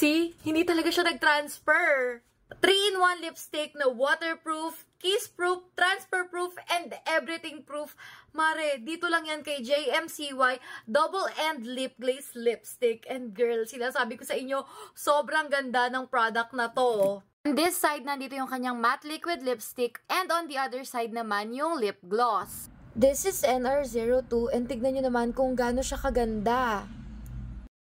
See? Hindi talaga siya nag-transfer. 3-in-1 lipstick na waterproof, kiss-proof, transfer-proof, and everything-proof. Mare, dito lang yan kay JMCY Double End Lip Glaze Lipstick. And girl, sinasabi ko sa inyo, sobrang ganda ng product na to. On this side, nandito yung kanyang matte liquid lipstick, and on the other side naman, yung lip gloss. This is NR02, and tignan nyo naman kung gaano siya kaganda.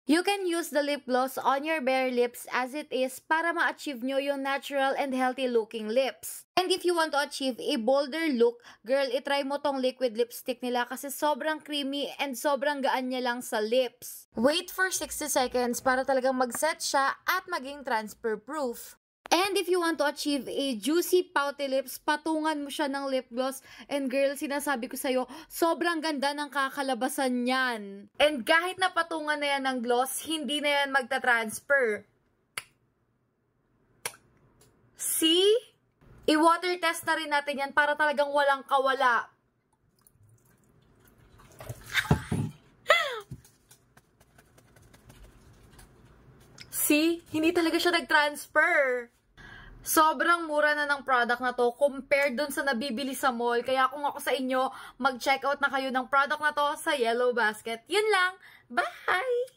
You can use the lip gloss on your bare lips as it is para ma-achieve nyo yung natural and healthy looking lips. And if you want to achieve a bolder look, girl, itry mo tong liquid lipstick nila kasi sobrang creamy and sobrang gaan niya lang sa lips. Wait for 60 seconds para talagang mag-set siya at maging transfer proof. And if you want to achieve a juicy pouty lips, patungan mo siya ng lip gloss. And girl, sinasabi ko sa'yo, sobrang ganda ng kakalabasan niyan. And kahit na patungan na yan ng gloss, hindi na yan magta-transfer. See? I-water test na rin natin yan para talagang walang kawala. See? Hindi talaga siya nag-transfer. Sobrang mura na ng product na to compared dun sa nabibili sa mall. Kaya kung ako sa inyo, mag-check out na kayo ng product na to sa Yellow Basket. Yun lang. Bye!